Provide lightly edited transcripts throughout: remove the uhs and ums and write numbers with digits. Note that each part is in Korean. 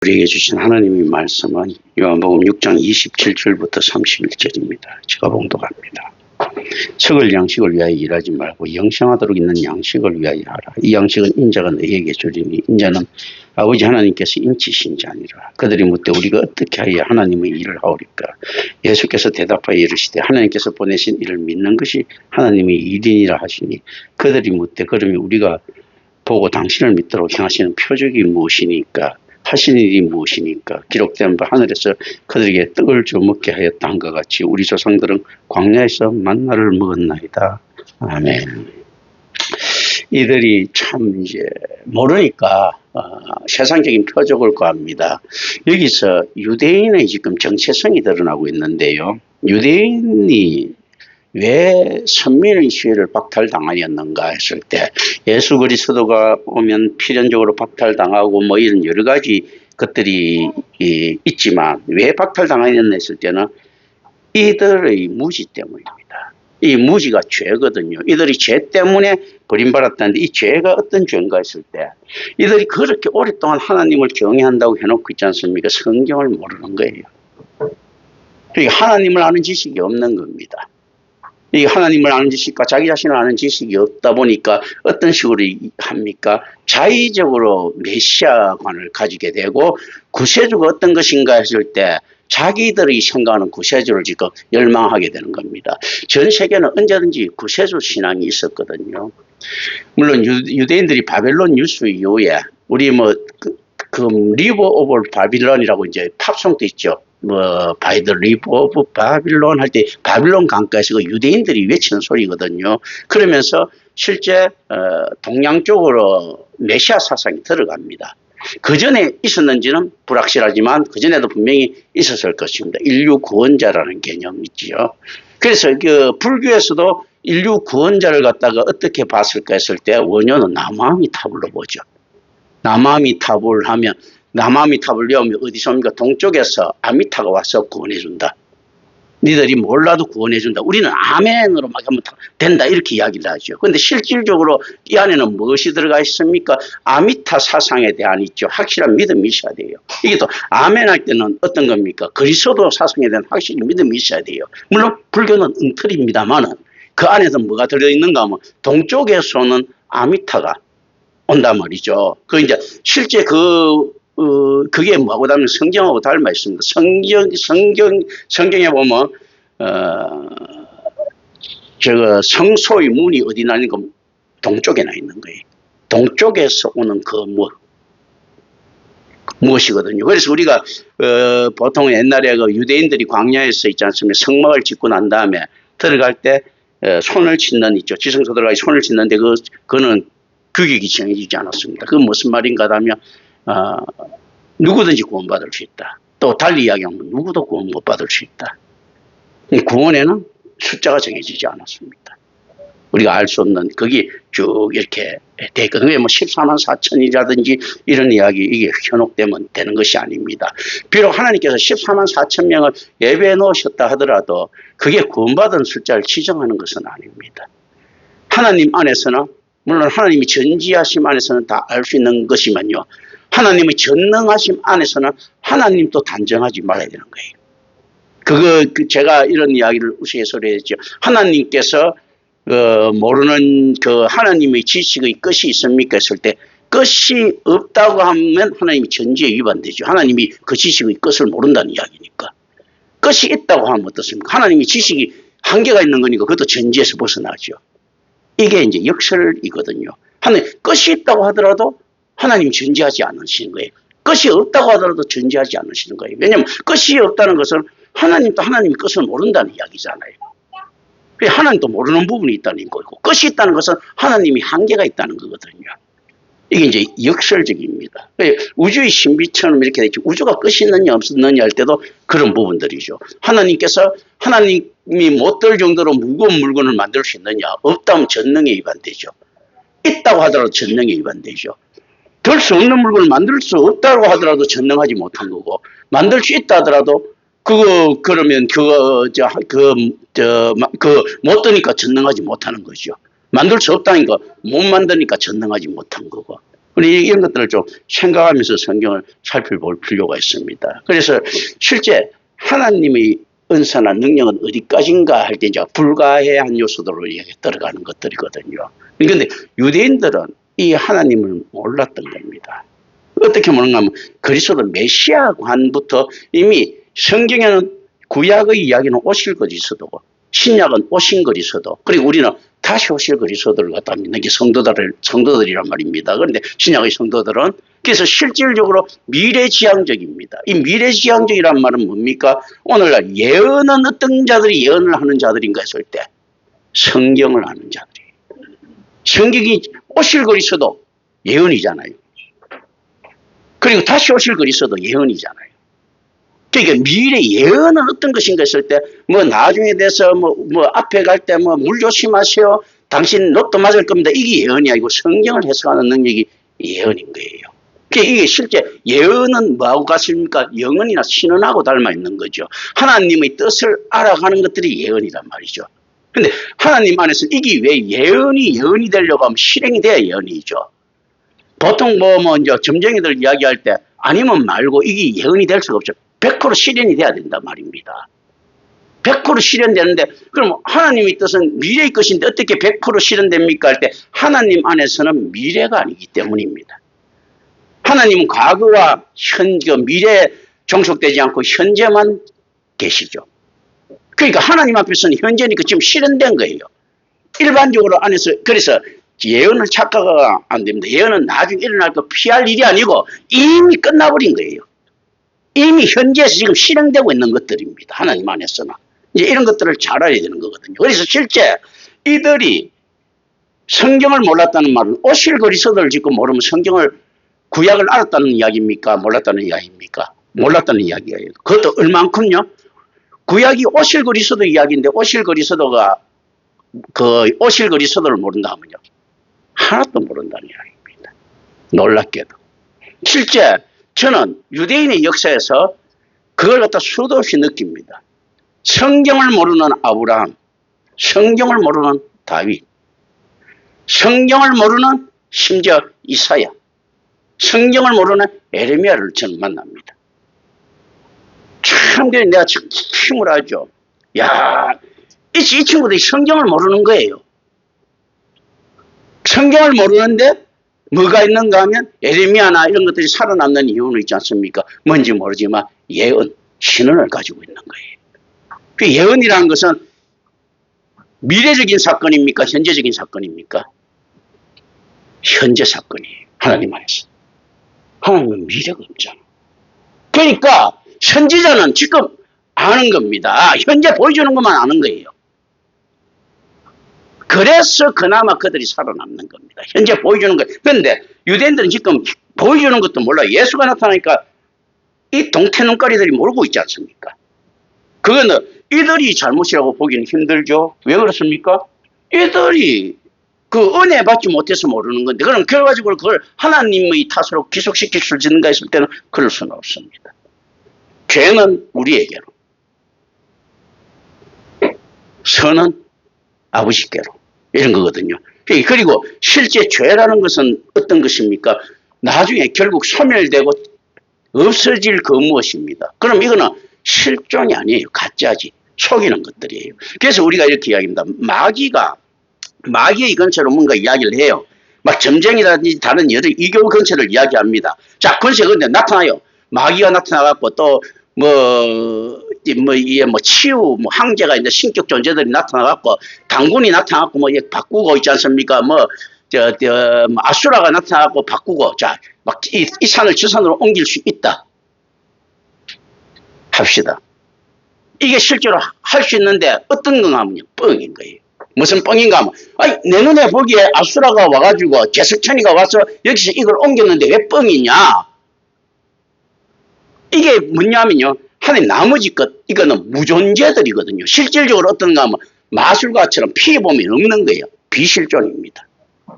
우리에게 주신 하나님의 말씀은 요한복음 6장 27절부터 31절입니다. 제가 봉독합니다. 썩을 양식을 위하여 일하지 말고 영생하도록 있는 양식을 위하여 하라. 이 양식은 인자가 너희에게 주리니 인자는 아버지 하나님께서 인치신 자니라. 그들이 묻되 우리가 어떻게 하여 하나님의 일을 하오리까? 예수께서 대답하여 이르시되 하나님께서 보내신 이를 믿는 것이 하나님의 일이니라 하시니 그들이 묻되 그러면 우리가 보고 당신을 믿도록 행하시는 표적이 무엇이니까? 하신 일이 무엇이니까? 기록된 바 하늘에서 그들에게 떡을 줘 먹게 하였다 한것 같이 우리 조상들은 광야에서 만나를 먹었나이다. 아멘. 이들이 참 이제 모르니까 세상적인 표적을 구합니다. 여기서 유대인의 지금 정체성이 드러나고 있는데요. 유대인이 왜 선민의 시위를 박탈당하였는가 했을 때 예수 그리스도가 오면 필연적으로 박탈당하고 뭐 이런 여러 가지 것들이 있지만 왜 박탈당하였나 했을 때는 이들의 무지 때문입니다. 이 무지가 죄거든요. 이들이 죄 때문에 버림받았다는데 이 죄가 어떤 죄인가 했을 때 이들이 그렇게 오랫동안 하나님을 경외한다고 해놓고 있지 않습니까? 성경을 모르는 거예요. 그러니까 하나님을 아는 지식이 없는 겁니다. 이 하나님을 아는 지식과 자기 자신을 아는 지식이 없다 보니까 어떤 식으로 합니까? 자의적으로 메시아관을 가지게 되고 구세주가 어떤 것인가 했을 때 자기들이 생각하는 구세주를 지금 열망하게 되는 겁니다. 전 세계는 언제든지 구세주 신앙이 있었거든요. 물론 유대인들이 바벨론 유수 이후에 우리 그 리버 오브 바빌론이라고 이제 팝송도 있죠. 바이 더 리버 오브 바빌론 할 때 바빌론 강가에서 그 유대인들이 외치는 소리거든요. 그러면서 실제 동양 쪽으로 메시아 사상이 들어갑니다. 그 전에 있었는지는 불확실하지만 그 전에도 분명히 있었을 것입니다. 인류 구원자라는 개념이 있죠. 그래서 그 불교에서도 인류 구원자를 갖다가 어떻게 봤을까 했을 때 원효는 남아미타불로 보죠. 남아미타불 하면 남아미타불 외우면 어디서 옵니까? 동쪽에서 아미타가 와서 구원해준다. 니들이 몰라도 구원해준다. 우리는 아멘으로 막 하면 된다 이렇게 이야기를 하죠. 그런데 실질적으로 이 안에는 무엇이 들어가 있습니까? 아미타 사상에 대한 있죠. 확실한 믿음이 있어야 돼요. 이게 또 아멘 할 때는 어떤 겁니까? 그리스도 사상에 대한 확실한 믿음이 있어야 돼요. 물론 불교는 엉터리입니다만은 그 안에서 뭐가 들어있는가 하면 동쪽에서는 아미타가 온단 말이죠. 그 이제 실제 그게 뭐하고 닮은 성경하고 닮아 있습니다. 성경에 보면, 성소의 문이 어디 나 있는 거 동쪽에 나 있는 거예요. 동쪽에서 오는 그 무엇이거든요. 그래서 우리가, 보통 옛날에 그 유대인들이 광야에서 있지 않습니까? 성막을 짓고 난 다음에 들어갈 때, 손을 씻는 있죠. 지성소 들어가기 손을 씻는데 그거는 규격이 정해지지 않았습니다. 그건 무슨 말인가 하면, 누구든지 구원받을 수 있다. 또 달리 이야기하면 누구도 구원 못 받을 수 있다. 이 구원에는 숫자가 정해지지 않았습니다. 우리가 알 수 없는 거기 쭉 이렇게 돼 있거든요. 14만 4천이라든지 이런 이야기 이게 현혹되면 되는 것이 아닙니다. 비록 하나님께서 14만 4천 명을 예배해 놓으셨다 하더라도 그게 구원받은 숫자를 지정하는 것은 아닙니다. 하나님 안에서는 물론 하나님이 전지하심 안에서는 다 알 수 있는 것이면요. 하나님의 전능하심 안에서는 하나님도 단정하지 말아야 되는 거예요. 제가 이런 이야기를 우스갯소리했죠. 하나님께서 모르는 그 하나님의 지식의 끝이 있습니까? 했을 때 끝이 없다고 하면 하나님이 전지에 위반되죠. 하나님이 그 지식의 끝을 모른다는 이야기니까. 끝이 있다고 하면 어떻습니까? 하나님이 지식이 한계가 있는 거니까 그것도 전지에서 벗어나죠. 이게 이제 역설이거든요. 하나님 끝이 있다고 하더라도 하나님 전지하지 않으시는 거예요. 끝이 없다고 하더라도 전지하지 않으시는 거예요. 왜냐하면 끝이 없다는 것은 하나님도 하나님의 끝을 모른다는 이야기잖아요. 하나님도 모르는 부분이 있다는 거고 끝이 있다는 것은 하나님이 한계가 있다는 거거든요. 이게 이제 역설적입니다. 우주의 신비처럼 이렇게 되죠. 우주가 끝이 있느냐 없느냐 할 때도 그런 부분들이죠. 하나님께서 하나님이 못 들 정도로 무거운 물건을 만들 수 있느냐? 없다면 전능에 위반되죠. 있다고 하더라도 전능에 위반되죠. 들 수 없는 물건을 만들 수 없다고 하더라도 전능하지 못한 거고 만들 수 있다 하더라도 그러면 못 드니까 전능하지 못하는 거죠. 만들 수 없다니까 못 만드니까 전능하지 못한 거고 이런 것들을 좀 생각하면서 성경을 살펴볼 필요가 있습니다. 그래서 실제 하나님의 은사나 능력은 어디까지인가 할 때 이제 불가해한 요소들로 들어가는 것들이거든요. 그런데 유대인들은 이 하나님을 몰랐던 겁니다. 어떻게 모르는가 하면 그리스도 메시아관부터 이미 성경에는 구약의 이야기는 오실 그리스도고 신약은 오신 그리스도, 그리고 우리는 다시 오실 그리스도를 갖다 믿는 게 성도들이란 말입니다. 그런데 신약의 성도들은 그래서 실질적으로 미래지향적입니다. 이 미래지향적이란 말은 뭡니까? 오늘날 예언은 어떤 자들이 예언을 하는 자들인가 했을 때 성경을 아는 자들이. 성경이 오실 그리스도 예언이잖아요. 그리고 다시 오실 그리스도 예언이잖아요. 그러니까 미래 예언은 어떤 것인가 했을 때, 뭐 나중에 돼서 뭐 앞에 갈 때 뭐 물 조심하세요. 당신 로또 맞을 겁니다. 이게 예언이 아니고 성경을 해석하는 능력이 예언인 거예요. 그러니까 이게 실제 예언은 뭐하고 같습니까? 영혼이나 신언하고 닮아 있는 거죠. 하나님의 뜻을 알아가는 것들이 예언이란 말이죠. 근데 하나님 안에서 이게 왜 예언이 되려고 하면 실행이 돼야 예언이죠. 보통 이제 점쟁이들 이야기할 때 아니면 말고 이게 예언이 될 수가 없죠. 100% 실현이 돼야 된단 말입니다. 100% 실현되는데 그럼 하나님의 뜻은 미래의 것인데 어떻게 100% 실현됩니까? 할 때 하나님 안에서는 미래가 아니기 때문입니다. 하나님은 과거와 미래에 종속되지 않고 현재만 계시죠. 그러니까 하나님 앞에서는 현재니까 지금 실현된 거예요. 일반적으로 안에서 그래서 예언을 착각하면 안 됩니다. 예언은 나중에 일어날 거 피할 일이 아니고 이미 끝나버린 거예요. 이미 현재에서 지금 실행되고 있는 것들입니다. 하나님 안에서는. 이제 이런 것들을 잘 알아야 되는 거거든요. 그래서 실제 이들이 성경을 몰랐다는 말은 오실 그리스도를 짓고 모르면 성경을 구약을 알았다는 이야기입니까? 몰랐다는 이야기입니까? 몰랐다는 이야기예요. 그것도 얼만큼요? 구약이 오실 그리스도 이야기인데 오실 그리스도가 오실 그리스도를 모른다 하면요. 하나도 모른다는 이야기입니다. 놀랍게도. 실제 저는 유대인의 역사에서 그걸 갖다 수도 없이 느낍니다. 성경을 모르는 아브라함, 성경을 모르는 다윗, 성경을 모르는 심지어 이사야, 성경을 모르는 에레미야를 저는 만납니다. 참 내가 힘을 하죠. 야, 이 친구들이 성경을 모르는 거예요. 성경을 모르는데 뭐가 있는가 하면 에레미야나 이런 것들이 살아남는 이유는 있지 않습니까? 뭔지 모르지만 예언, 신언을 가지고 있는 거예요. 그 예언이라는 것은 미래적인 사건입니까? 현재적인 사건입니까? 현재 사건이에요. 하나님 안에서. 하나님은 미래가 없잖아. 그러니까 선지자는 지금 아는 겁니다. 현재 보여주는 것만 아는 거예요. 그래서 그나마 그들이 살아남는 겁니다. 현재 보여주는 것. 그런데 유대인들은 지금 보여주는 것도 몰라. 예수가 나타나니까 이 동태 눈가리들이 모르고 있지 않습니까? 그거는 이들이 잘못이라고 보기는 힘들죠. 왜 그렇습니까? 이들이 그 은혜 받지 못해서 모르는 건데 그럼 결과적으로 그걸 하나님의 탓으로 기속시킬 수 있는가 했을 때는 그럴 수는 없습니다. 죄는 우리에게로, 선은 아버지께로 이런 거거든요. 그리고 실제 죄라는 것은 어떤 것입니까? 나중에 결국 소멸되고 없어질 그 무엇입니다. 그럼 이거는 실존이 아니에요. 가짜지. 속이는 것들이에요. 그래서 우리가 이렇게 이야기합니다. 마귀의 근처로 뭔가 이야기를 해요. 막 점쟁이라든지 다른 여러 이교 근처를 이야기합니다. 자, 근처에 근데 나타나요. 마귀가 나타나갖고 또 치유, 황제가 이제 신격 존재들이 나타나갖고 당군이 나타나갖고 바꾸고 있지 않습니까? 아수라가 나타나갖고 바꾸고 자, 막 이 산을 저 산으로 옮길 수 있다. 합시다. 이게 실제로 할 수 있는데 어떤 건가 하면요. 뻥인 거예요. 무슨 뻥인가 하면 아니, 내 눈에 보기에 아수라가 와가지고 제석천이가 와서 여기서 이걸 옮겼는데 왜 뻥이냐. 이게 뭐냐면요. 하나님 나머지 것 이거는 무존재들이거든요. 실질적으로 어떤가 하면 마술가처럼 피해 보면 없는 거예요. 비실존입니다.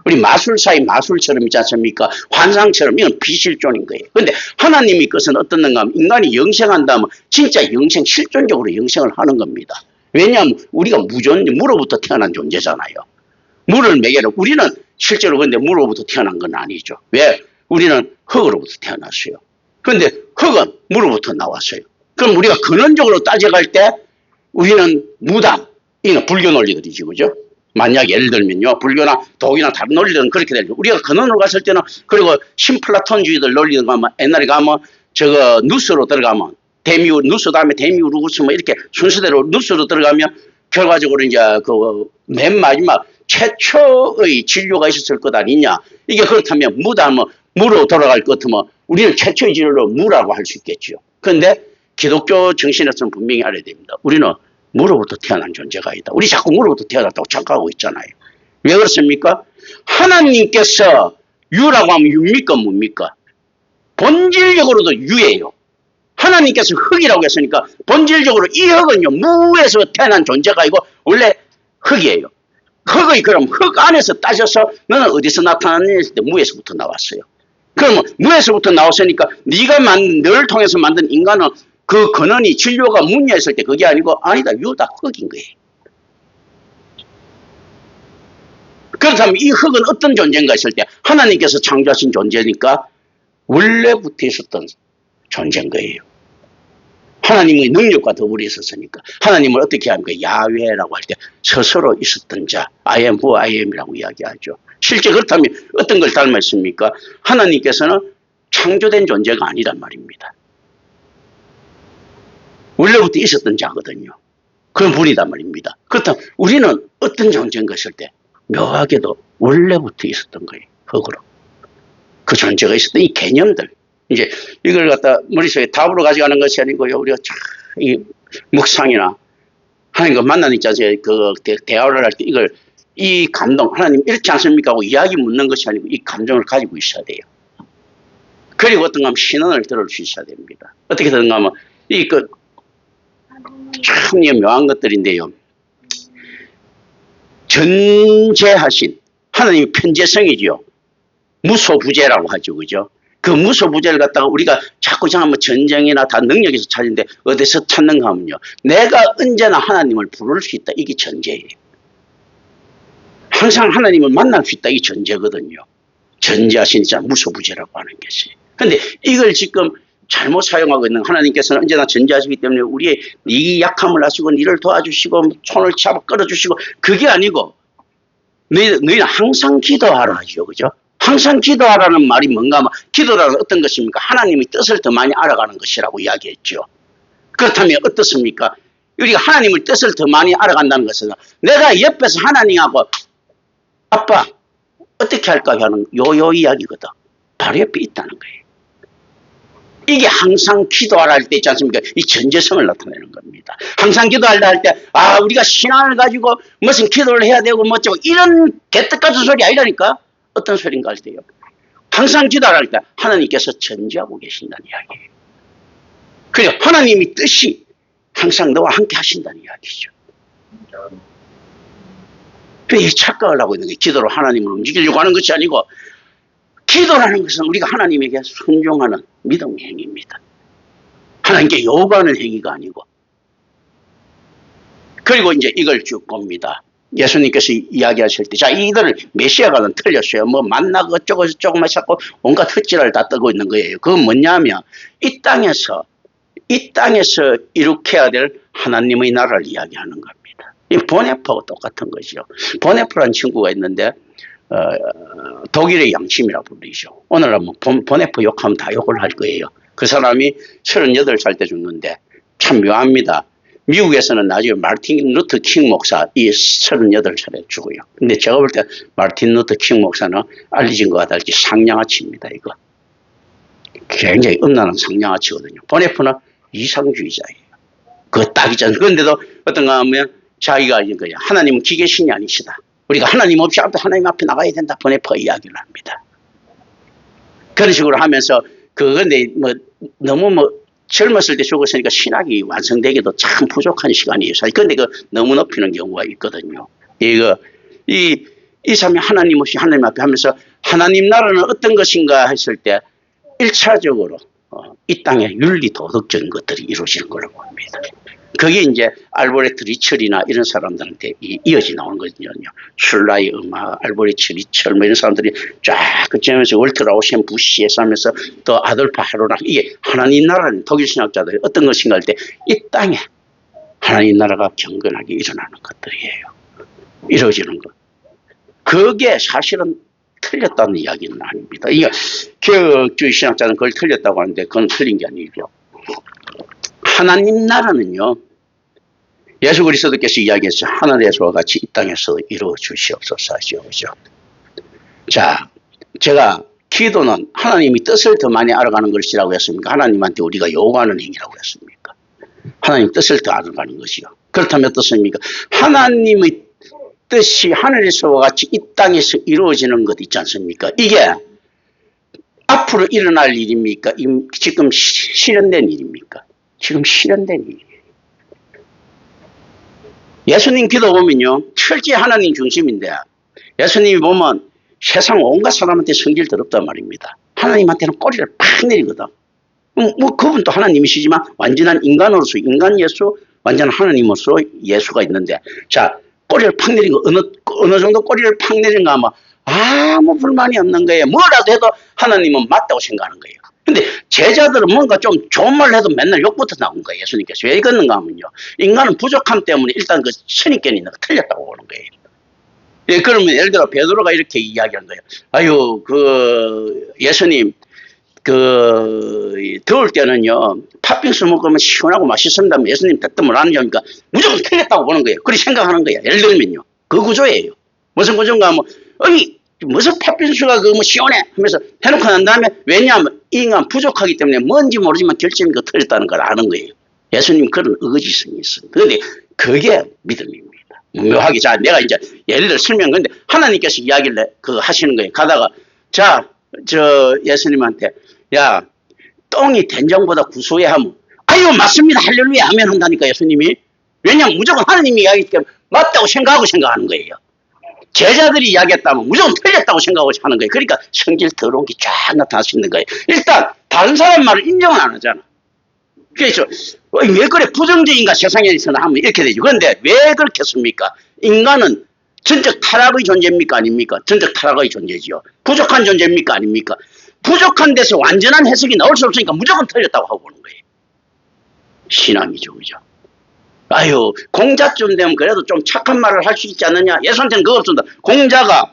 우리 마술사의 마술처럼 있지 않습니까? 환상처럼 이건 비실존인 거예요. 그런데 하나님의 것은 어떻는가 하면 인간이 영생한다면 진짜 영생, 실존적으로 영생을 하는 겁니다. 왜냐하면 우리가 무로부터 태어난 존재잖아요. 물을 매개로 우리는 실제로 근데 물로부터 태어난 건 아니죠. 왜? 우리는 흙으로부터 태어났어요. 그런데 흙은 물로부터 나왔어요. 그럼 우리가 근원적으로 따져갈 때 우리는 무당, 이는 불교 논리들이지, 그죠? 만약 예를 들면요, 불교나 독이나 다른 논리들은 그렇게 되죠. 우리가 근원으로 갔을 때는, 그리고 신플라톤주의들 논리들 가면, 옛날에 가면, 누스로 들어가면, 누스 다음에 데미우르구스 뭐 이렇게 순서대로 누스로 들어가면, 결과적으로 이제 맨 마지막 최초의 진료가 있었을 것 아니냐. 이게 그렇다면 무다, 무로 돌아갈 것 같으면 우리는 최초의 진료로 무라고 할 수 있겠죠. 그런데 기독교 정신에서는 분명히 알아야 됩니다. 우리는 무로부터 태어난 존재가 아니다. 우리 자꾸 무로부터 태어났다고 착각하고 있잖아요. 왜 그렇습니까? 하나님께서 유라고 하면 유입니까 뭡니까? 본질적으로도 유예요. 하나님께서 흙이라고 했으니까 본질적으로 이 흙은요, 무에서 태어난 존재가 아니고 원래 흙이에요. 흙의 그럼 흙 안에서 따져서 너는 어디서 나타났느냐 했을 때 무에서부터 나왔어요. 그러면 무에서부터 나왔으니까 너를 통해서 만든 인간은 그 근원이 진료가 무냐 했을 때 그게 아니고 아니다, 유다, 흙인 거예요. 그렇다면 이 흙은 어떤 존재인가 했을 때 하나님께서 창조하신 존재니까 원래부터 있었던 존재인 거예요. 하나님의 능력과 더불어 있었으니까. 하나님을 어떻게 합니까? 야훼라고 할 때 스스로 있었던 자, I am who I am이라고 이야기하죠. 실제 그렇다면 어떤 걸 닮았습니까? 하나님께서는 창조된 존재가 아니란 말입니다. 원래부터 있었던 자거든요. 그런 분이단 말입니다. 그렇다면 우리는 어떤 존재인가 했을 때 묘하게도 원래부터 있었던 거예요. 흙으로. 그 존재가 있었던 이 개념들. 이제 이걸 갖다 머릿속에 답으로 가져가는 것이 아니고요. 우리가 참 이 묵상이나 하나님과 만나니까 대화를 할 때 이 감동, 하나님 이렇지 않습니까? 하고 이야기 묻는 것이 아니고 이 감정을 가지고 있어야 돼요. 그리고 어떤가 하면 신언을 들을 수 있어야 됩니다. 어떻게 되는가 하면 참 묘한 것들인데요. 전제하신 하나님의 편재성이지요. 무소부재라고 하죠. 그죠? 그 무소부재를 갖다가 우리가 자꾸 한번 전쟁이나 다 능력에서 찾는데 어디서 찾는가 하면요. 내가 언제나 하나님을 부를 수 있다. 이게 전제예요. 항상 하나님을 만날 수 있다. 이게 전제거든요. 전제하신 자 무소부재라고 하는 것이. 그런데 이걸 지금 잘못 사용하고 있는 하나님께서는 언제나 전제하시기 때문에 우리의 이 약함을 아시고 니를 도와주시고 손을 잡아 끌어주시고 그게 아니고 너희는 항상 기도하라 하죠. 그죠? 항상 기도하라는 말이 뭔가 하면 기도라는 어떤 것입니까? 하나님의 뜻을 더 많이 알아가는 것이라고 이야기했죠. 그렇다면 어떻습니까? 우리가 하나님의 뜻을 더 많이 알아간다는 것은 내가 옆에서 하나님하고 아빠 어떻게 할까 하는 요 이야기거든. 바로 옆에 있다는 거예요. 이게 항상 기도하라 할 때 있지 않습니까? 이 전제성을 나타내는 겁니다. 항상 기도하라 할 때 우리가 신앙을 가지고 무슨 기도를 해야 되고 뭐죠 이런 개떡 같은 소리 아니라니까. 어떤 소린가 할 때요. 항상 기도하라 할 때 하나님께서 전제하고 계신다는 이야기예요. 그래서 하나님의 뜻이 항상 너와 함께 하신다는 이야기죠. 이 착각을 하고 있는 게 기도로 하나님을 움직이려고 하는 것이 아니고 기도라는 것은 우리가 하나님에게 순종하는 믿음의 행위입니다. 하나님께 요구하는 행위가 아니고. 그리고 이제 이걸 쭉 봅니다. 예수님께서 이야기하실 때, 자, 이들을 메시아가는 틀렸어요. 뭐 만나고 어쩌고 저쩌고 자꾸 온갖 헛질을 다 뜨고 있는 거예요. 그건 뭐냐면 이 땅에서 이룩해야 될 하나님의 나라를 이야기하는 겁니다. 이 보네프하고 똑같은 것이죠. 보네프라는 친구가 있는데 독일의 양심이라고 부르죠. 오늘 한번 보네프 욕하면 다 욕을 할 거예요. 그 사람이 38살 때 죽는데 참 묘합니다. 미국에서는 나중에 마틴 루터 킹 목사 이 38살에 죽어요. 근데 제가 볼 때 마틴 루터 킹 목사는 알려진 것과 달리 상냥아치입니다. 이거 굉장히 음란한 상냥아치거든요. 보네프는 이상주의자예요. 그거 딱이잖아요. 그런데도 어떤가 하면 자기가 이거야. 하나님은 기계신이 아니시다. 우리가 하나님 없이 하나님 앞에 나가야 된다. 보네프가 이야기를 합니다. 그런 식으로 하면서 그런데 너무 젊었을 때 죽었으니까 신학이 완성되기도 참 부족한 시간이에요. 그런데 너무 높이는 경우가 있거든요. 이 사람이 하나님 없이 하나님 앞에 하면서 하나님 나라는 어떤 것인가 했을 때 1차적으로 이 땅에 윤리 도덕적인 것들이 이루어지는 거라고 합니다. 그게 이제 알브레트 리철이나 이런 사람들한테 이어지 나오는 거거든요. 슐라이 음악, 알브레트 리철 뭐 이런 사람들이 쫙 그쯤에서 월터 라우센 부시에서 하면서 또 아돌프 하로락 이게 하나님 나라는 독일 신학자들이 어떤 것인가 할 때 이 땅에 하나님 나라가 경건하게 일어나는 것들이에요. 이루어지는 것. 그게 사실은 틀렸다는 이야기는 아닙니다. 이게 개혁주의 신학자는 그걸 틀렸다고 하는데 그건 틀린 게 아니죠. 하나님 나라는요. 예수 그리스도께서 이야기했어요. 하늘에서와 같이 이 땅에서 이루어 주시옵소서 하죠. 그죠? 자, 제가 기도는 하나님이 뜻을 더 많이 알아가는 것이라고 했습니까? 하나님한테 우리가 요구하는 행위라고 했습니까? 하나님 뜻을 더 알아가는 것이요. 그렇다면 어떻습니까? 하나님의 뜻이 하늘에서와 같이 이 땅에서 이루어지는 것 있지 않습니까? 이게 앞으로 일어날 일입니까? 지금 실현된 일입니까? 지금 실현된 일이에요. 예수님 기도 보면요. 철저히 하나님 중심인데 예수님이 보면 세상 온갖 사람한테 성질 더럽단 말입니다. 하나님한테는 꼬리를 팍 내리거든. 뭐 그분도 하나님이시지만 완전한 인간으로서 인간 예수, 완전한 하나님으로서 예수가 있는데 자 꼬리를 팍 내린 거 어느 정도 꼬리를 팍 내린가 하면 아무 불만이 없는 거예요. 뭐라도 해도 하나님은 맞다고 생각하는 거예요. 근데 제자들은 뭔가 좀 좋은 말 해도 맨날 욕부터 나온 거예요. 예수님께서. 왜 그런가 하면요. 인간은 부족함 때문에 일단 그 선입견이 있는 거 틀렸다고 보는 거예요. 예, 그러면 예를 들어 베드로가 이렇게 이야기한 거예요. 아유, 예수님, 더울 때는요, 팥빙수 먹으면 시원하고 맛있습니다. 예수님 대뜸을 안 하니까 무조건 틀렸다고 보는 거예요. 그렇게 생각하는 거예요. 예를 들면요. 그 구조예요. 무슨 구조인가 하면, 무슨 팥빙수가 뭐 시원해 하면서 해놓고 난 다음에 왜냐하면 이 인간 부족하기 때문에 뭔지 모르지만 결점이 틀렸다는 걸 아는 거예요. 예수님 그런 의지성이 있어요. 그런데 그게 믿음입니다. 묘하게. 자, 내가 이제 예를 들어 설명하는데 하나님께서 이야기를 하시는 거예요. 가다가 예수님한테 야, 똥이 된장보다 구수해 하면 아유 맞습니다. 할렐루야 하면 한다니까 예수님이. 왜냐하면 무조건 하나님이 이야기했기 때문에 맞다고 생각하는 거예요. 제자들이 이야기했다면 무조건 틀렸다고 생각하고 하는 거예요. 그러니까 성질 더러운 게 쫙 나타날 수 있는 거예요. 일단 다른 사람 말을 인정을 안 하잖아. 그래서 왜 그래 부정적인가 세상에서는 하면 이렇게 되죠. 그런데 왜 그렇겠습니까? 인간은 전적 타락의 존재입니까 아닙니까? 전적 타락의 존재지요. 부족한 존재입니까 아닙니까? 부족한 데서 완전한 해석이 나올 수 없으니까 무조건 틀렸다고 하고 보는 거예요. 신앙이죠. 그죠? 아유, 공자쯤 되면 그래도 좀 착한 말을 할 수 있지 않느냐? 예수한테는 그거 없습니다. 공자가,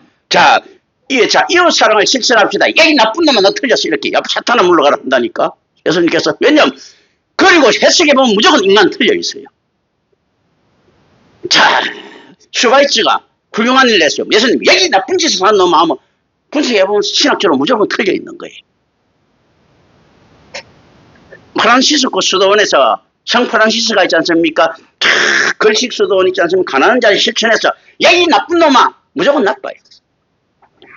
이웃 사랑을 실천합시다. 이 나쁜 놈아, 너 틀렸어. 이렇게. 옆 사탄아 물러가라 한다니까. 예수님께서. 왜냐면, 그리고 해석해보면 무조건 인간 틀려 있어요. 자, 슈바이츠가 훌륭한 일을 했어요. 예수님, 여기 나쁜 짓을 한 놈아 하면, 분석해보면 신학적으로 무조건 틀려 있는 거예요. 프란시스코 수도원에서 성 프란시스가 있지 않습니까? 걸식 수도원 있지 않습니까? 가난한 자를 실천해서 야이 나쁜 놈아 무조건 나빠요.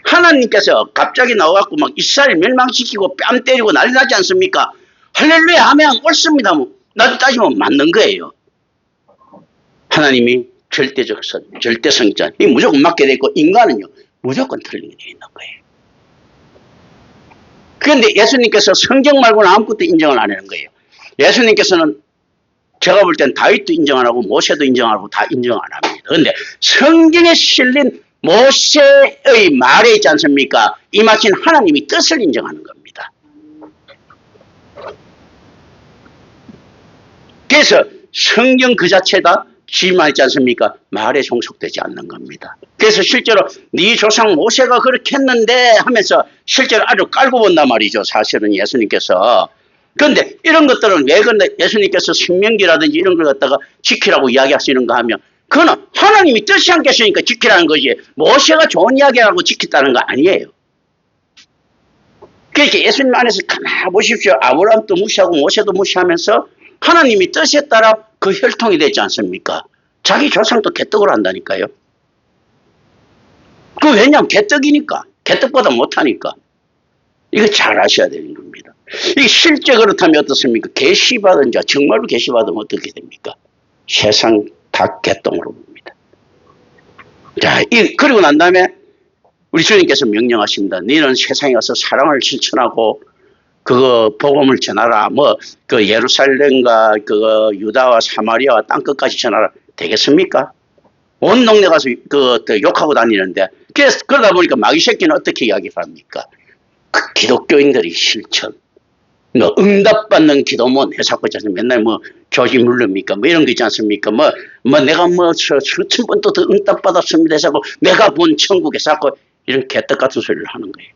하나님께서 갑자기 나와갖고 막 이스라엘 멸망시키고 뺨 때리고 난리 나지 않습니까? 할렐루야 하면 옳습니다. 뭐 나도 따지면 맞는 거예요. 하나님이 절대성이잖아요. 무조건 맞게 돼 있고 인간은요 무조건 틀리게 돼 있는 거예요. 그런데 예수님께서 성경 말고는 아무것도 인정을 안 하는 거예요. 예수님께서는 제가 볼 땐 다윗도 인정 안 하고 모세도 인정 안 하고 다 인정 안 합니다. 그런데 성경에 실린 모세의 말에 있지 않습니까? 임하신 하나님이 뜻을 인정하는 겁니다. 그래서 성경 그 자체가 지만 있지 않습니까? 말에 종속되지 않는 겁니다. 그래서 실제로 네 조상 모세가 그렇게 했는데 하면서 실제로 아주 깔고 본단 말이죠. 사실은 예수님께서. 그런데 이런 것들은 왜 그런데 예수님께서 신명기라든지 이런 걸 갖다가 지키라고 이야기하시는가 하면 그거는 하나님이 뜻이 않겠으니까 지키라는 거지 모세가 좋은 이야기라고 지켰다는 거 아니에요. 그러니까 예수님 안에서 가만히 보십시오. 아브라함도 무시하고 모세도 무시하면서 하나님이 뜻에 따라 그 혈통이 되지 않습니까? 자기 조상도 개떡을 한다니까요. 그 왜냐하면 개떡이니까. 개떡보다 못하니까. 이거 잘 아셔야 되는 겁니다. 이게 실제 그렇다면 어떻습니까? 계시받은 자, 정말로 계시받으면 어떻게 됩니까? 세상 다 개똥으로 봅니다. 자, 그리고 난 다음에 우리 주님께서 명령하십니다. 너희는 세상에 와서 사랑을 실천하고 그거 복음을 전하라. 뭐 그 예루살렘과 그 유다와 사마리아와 땅끝까지 전하라. 되겠습니까? 온 동네 가서 그 욕하고 다니는데 그러다 보니까 마귀 새끼는 어떻게 이야기를 합니까? 그 기독교인들이 실천. 뭐 응답받는 기도문 해석하고 있지 않습니까? 맨날 뭐 교지 물릅니까? 뭐 이런 거 있지 않습니까? 뭐 내가 뭐 수천 번 또 응답받았습니다 해서 내가 본 천국에서 하고 이런 개떡 같은 소리를 하는 거예요.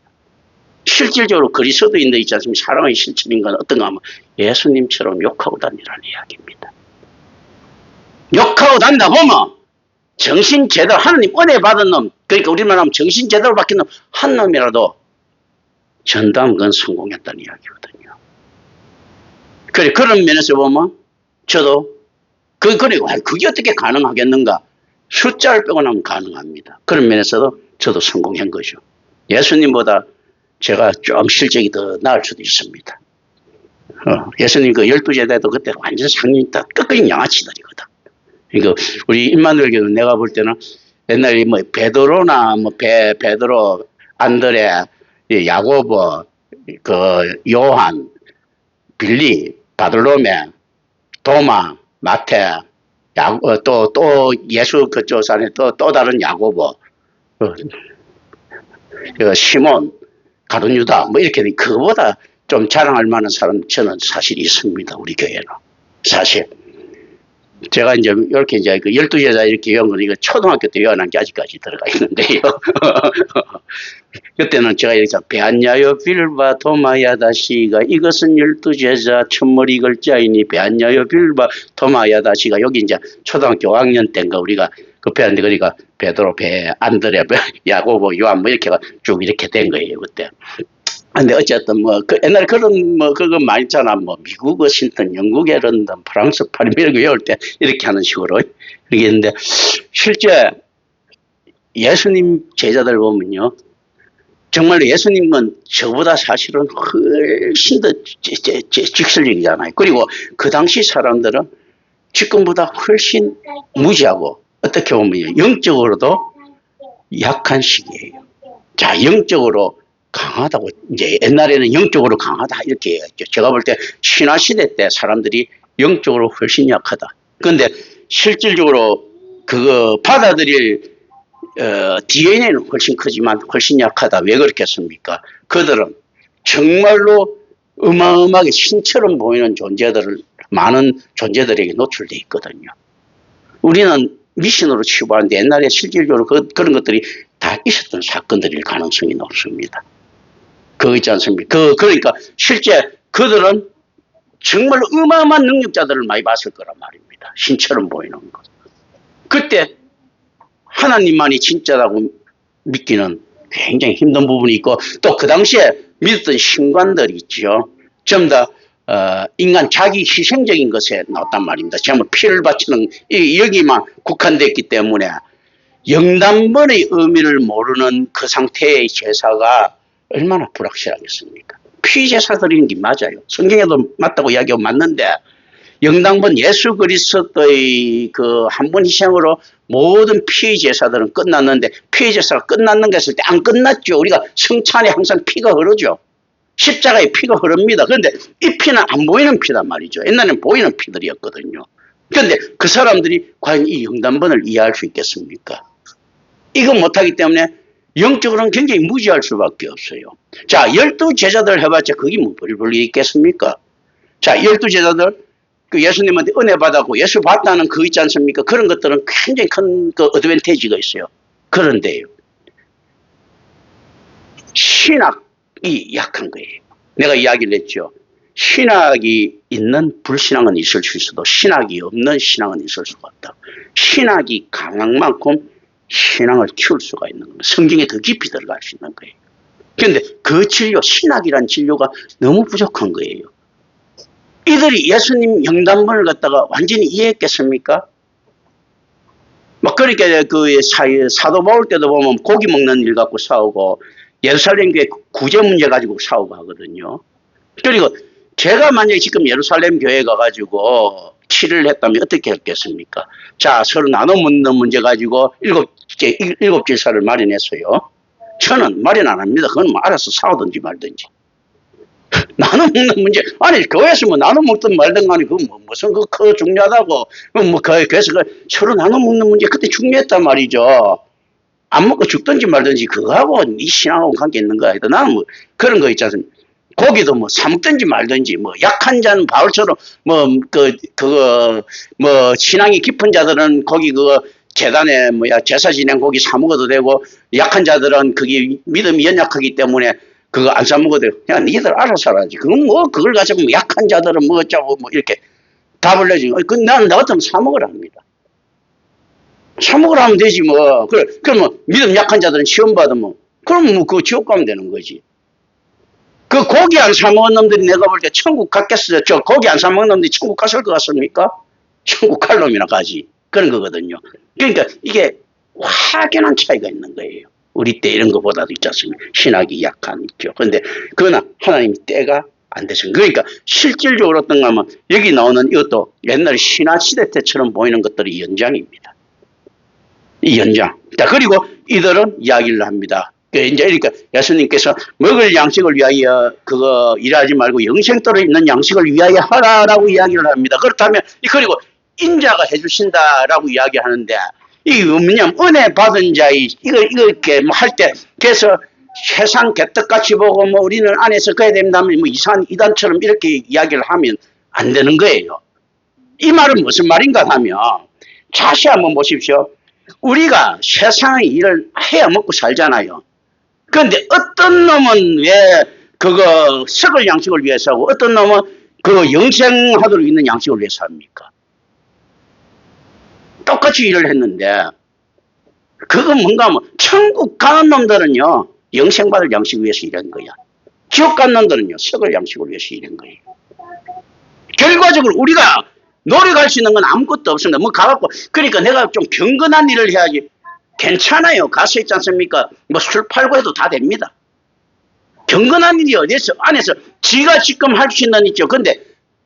실질적으로 그리스도인들 있지 않습니까? 사랑의 실천인 건 어떤가 하면 예수님처럼 욕하고 다니라는 이야기입니다. 욕하고 다닌다 보면 정신 제대로 하나님 은혜 받은 놈, 그러니까 우리말 하면 정신 제대로 바뀐 놈 한 놈이라도 전담 건 성공했다는 이야기거든요. 그래 그런 면에서 보면 저도 그리고 그게 어떻게 가능하겠는가? 숫자를 빼고 나면 가능합니다. 그런 면에서도 저도 성공한 거죠. 예수님보다 제가 좀 실적이 더 나을 수도 있습니다. 예수님 그 12제자도 그때 완전 상인이 다 끝까지 양아치들이거든. 그러니까 우리 임마누엘 교회는 내가 볼 때는 옛날에 뭐 베드로나 뭐 베드로, 안드레, 야고보, 그 요한, 빌리, 바들로메, 도마, 마태, 또 예수 그쪽 안에 또 다른 야고보, 시몬, 가룟 유다 뭐 이렇게 그거보다 좀 자랑할 만한 사람 저는 사실 있습니다. 우리 교회는 사실. 제가 이제 이렇게 이제 그 12제자 이렇게 외운 건 이거 초등학교 때 외워놓은 게 아직까지 들어가 있는데요. 그때는 제가 이렇게 베안야요 빌바 도마야다시가 이것은 12제자 첫머리 글자이니 베안야요 빌바 도마야다시가 여기 이제 초등학교 5학년 때인가 우리가 급했는데 그러니까 베드로, 안드레, 야고보, 요한 뭐 이렇게 쭉 이렇게 된 거예요 그때. 근데 어쨌든 옛날에 그런 그거 많이 있잖아. 미국 워싱턴, 영국의 런던, 프랑스 파리 이런 거 외울 때 이렇게 하는 식으로 이렇게 했는데 실제 예수님 제자들 보면요. 정말로 예수님은 저보다 사실은 훨씬 더 직설적이잖아요. 그리고 그 당시 사람들은 지금보다 훨씬 무지하고 어떻게 보면 영적으로도 약한 시기예요. 자, 영적으로 강하다고 이제 옛날에는 영적으로 강하다 이렇게 얘기했죠. 제가 볼 때 신화 시대 때 사람들이 영적으로 훨씬 약하다. 그런데 실질적으로 그거 받아들일 DNA는 훨씬 크지만 훨씬 약하다. 왜 그렇겠습니까? 그들은 정말로 어마어마하게 신처럼 보이는 존재들을 많은 존재들에게 노출돼 있거든요. 우리는 미신으로 치부하는데 옛날에 실질적으로 그런 것들이 다 있었던 사건들일 가능성이 높습니다. 그거 있지 않습니까? 그러니까 실제 그들은 정말로 어마어마한 능력자들을 많이 봤을 거란 말입니다. 신처럼 보이는 것. 그때 하나님만이 진짜라고 믿기는 굉장히 힘든 부분이 있고 또 그 당시에 믿었던 신관들이 있죠. 전부 다 인간 자기 희생적인 것에 나왔단 말입니다. 전부 피를 바치는 여기만 국한됐기 때문에 영단번의 의미를 모르는 그 상태의 제사가 얼마나 불확실하겠습니까? 피제사드리는 게 맞아요. 성경에도 맞다고 이야기하고 맞는데 영당번 예수 그리스도의 그 한 번 희생으로 모든 피제사들은 끝났는데 피제사가 끝났는 게 있을 때 안 끝났죠. 우리가 성찬에 항상 피가 흐르죠. 십자가에 피가 흐릅니다. 그런데 이 피는 안 보이는 피단 말이죠. 옛날에는 보이는 피들이었거든요. 그런데 그 사람들이 과연 이 영단번을 이해할 수 있겠습니까? 이거 못하기 때문에 영적으로는 굉장히 무지할 수밖에 없어요. 자, 12제자들 해봤자 그게 뭐 별 일이 있겠습니까? 자, 12제자들 그 예수님한테 은혜 받았고 예수 봤다는 그 있지 않습니까? 그런 것들은 굉장히 큰 그 어드밴티지가 있어요. 그런데요. 신학이 약한 거예요. 내가 이야기를 했죠. 신학이 있는 불신앙은 있을 수 있어도 신학이 없는 신앙은 있을 수가 없다. 신학이 강한 만큼 신앙을 키울 수가 있는 겁니다. 성경에 더 깊이 들어갈 수 있는 거예요. 그런데 그 진료, 신학이란 진료가 너무 부족한 거예요. 이들이 예수님 영단번을 갖다가 완전히 이해했겠습니까? 막 그러니까 그 사도 바울 때도 보면 고기 먹는 일 갖고 싸우고 예루살렘 교회 구제 문제 가지고 싸우고 하거든요. 그리고 제가 만약에 지금 예루살렘 교회 가가지고 치료를 했다면 어떻게 했겠습니까? 자, 서로 나눠 묻는 문제 가지고 일곱 질서를 마련했어요. 저는 마련 안 합니다. 그건 뭐 알아서 싸우든지 말든지. 나눠 먹는 문제. 아니, 교회에서 뭐 나눠 먹든 말든 간에 무슨 중요하다고. 그래서 서로 나눠 먹는 문제 그때 중요했단 말이죠. 안 먹고 죽든지 말든지 그거하고 이 신앙하고 관계 있는 거야. 나는 뭐 그런 거 있지 않습니까? 고기도 뭐 사 먹든지 말든지 뭐 약한 자는 바울처럼 신앙이 깊은 자들은 고기 재단에 제사 지낸 고기 사 먹어도 되고 약한 자들은 그게 믿음이 연약하기 때문에 그거 안 사 먹어도 되고 그냥 니들 알아서 하지. 그건 뭐 그걸 가지고 약한 자들은 뭐 어쩌고 뭐 이렇게 답을 내지. 나는 나 같으면 사 먹으라 합니다. 사 먹으라 하면 되지 뭐. 그럼 뭐 믿음 약한 자들은 시험 받으면 그럼 뭐 그거 지옥 가면 되는 거지. 그 고기 안 사 먹은 놈들이 내가 볼 때 천국 갔겠어요. 저 고기 안 사 먹은 놈들이 천국 갔을 것 같습니까? 천국 갈 놈이나 가지. 그런 거거든요. 그러니까 이게 확연한 차이가 있는 거예요. 우리 때 이런 것보다도 있지 않습니까? 신학이 약한 있죠. 그런데 그러나 하나님 때가 안 되신. 그러니까 실질적으로 어떤가 하면 여기 나오는 이것도 옛날 신화시대 때처럼 보이는 것들이 연장입니다. 이 연장. 자, 그리고 이들은 이야기를 합니다. 그러니까 예수님께서 먹을 양식을 위하여 그거 일하지 말고 영생도로 있는 양식을 위하여 하라라고 이야기를 합니다. 그렇다면 그리고 인자가 해주신다라고 이야기하는데 이게 뭐냐면 은혜 받은 자이 이거 이렇게 뭐 할 때 그래서 세상 개떡같이 보고 뭐 우리는 안에서 그래야 된다면 뭐 이상한 이단처럼 이렇게 이야기를 하면 안 되는 거예요. 이 말은 무슨 말인가 하면 다시 한번 보십시오. 우리가 세상의 일을 해야 먹고 살잖아요. 그런데 어떤 놈은 왜 그거 썩을 양식을 위해서 하고 어떤 놈은 그 영생하도록 있는 양식을 위해서 합니까? 똑같이 일을 했는데 그건 뭔가 하면 천국 가는 놈들은요 영생받을 양식 위해서 일한 거야. 지옥 가는 놈들은요 썩을 양식을 위해서 일한 거예요. 결과적으로 우리가 노력할 수 있는 건 아무것도 없습니다. 뭐 가갖고 그러니까 내가 좀 경건한 일을 해야지. 괜찮아요. 가서 있지 않습니까? 뭐 술 팔고 해도 다 됩니다. 경건한 일이 어디서 안에서 지가 지금 할 수 있는 있죠. 근데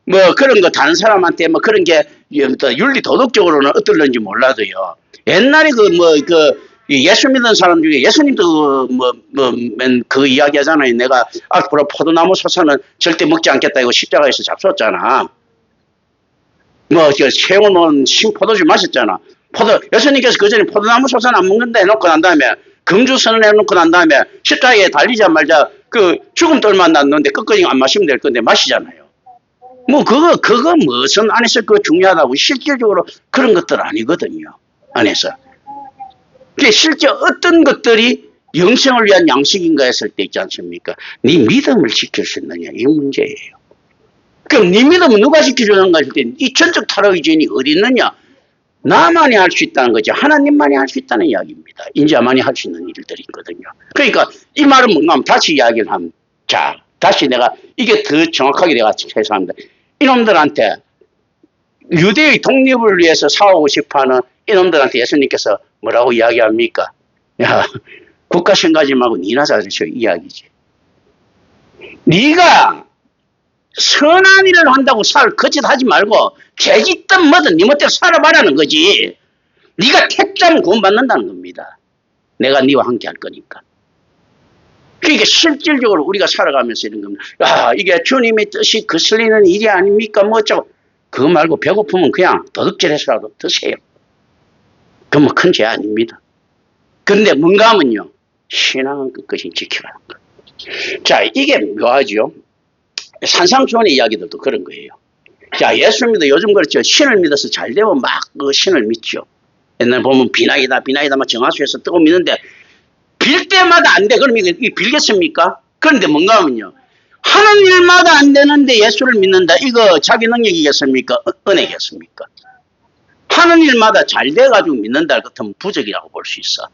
뭐 그런 거 다른 사람한테 뭐 그런 게 윤리 도덕적으로는 어떨는지 몰라도요. 옛날에 예수 믿는 사람 중에 예수님도 그 이야기 하잖아요. 내가 앞으로 포도나무 소사는 절대 먹지 않겠다 이거 십자가에서 잡섰잖아. 세우는 신포도주 마셨잖아. 예수님께서 그 전에 포도나무 소사는 안 먹는다 해놓고 난 다음에 금주선을 해놓고 난 다음에 십자가에 달리자 말자 그 죽음 떨만 났는데 끝까지 안 마시면 될 건데 마시잖아요. 뭐 그거 무슨 안에서 그거 중요하다고 실질적으로 그런 것들 아니거든요. 안에서. 실제 어떤 것들이 영생을 위한 양식인가 했을 때 있지 않습니까? 네 믿음을 지킬 수 있느냐 이 문제예요. 그럼 네 믿음은 누가 지켜주는가 했을 때 이 전적 타락의 죄인이 어디 있느냐? 나만이 할 수 있다는 거죠. 하나님만이 할 수 있다는 이야기입니다. 인자만이 할 수 있는 일들이 있거든요. 그러니까 이 말은 뭔가 하면 다시 이야기를 하면 자 다시 내가 이게 더 정확하게 내가 해석합니다. 이놈들한테 유대의 독립을 위해서 싸우고 싶어하는 이놈들한테 예수님께서 뭐라고 이야기합니까? 야 국가 생각하지 말고 니나 잘하셔 이 이야기지. 네가 선한 일을 한다고 거짓하지 말고 죄짓든 뭐든 네 멋대로 살아봐라는 거지. 네가 택자면 구원받는다는 겁니다. 내가 네와 함께 할 거니까. 그러니까 실질적으로 우리가 살아가면서 이런 겁니다. 이게 주님의 뜻이 거슬리는 일이 아닙니까? 뭐 어쩌고. 그거 말고 배고프면 그냥 도둑질해서라도 드세요. 그건 뭐 큰 죄 아닙니다. 그런데 뭔가 하면요. 신앙은 끝까지 지켜가는 거예요. 자, 이게 묘하죠. 산상수훈의 이야기들도 그런 거예요. 자, 예수 믿어 요즘 그렇죠. 신을 믿어서 잘 되면 막 그 신을 믿죠. 옛날 보면 비나이다 막 정화수에서 뜨고 믿는데 빌 때마다 안 돼. 그럼 이게 빌겠습니까? 그런데 뭔가 하면요. 하는 일마다 안 되는데 예수를 믿는다. 이거 자기 능력이겠습니까? 은혜겠습니까? 하는 일마다 잘 돼가지고 믿는다 같으면 부적이라고 볼 수 있어.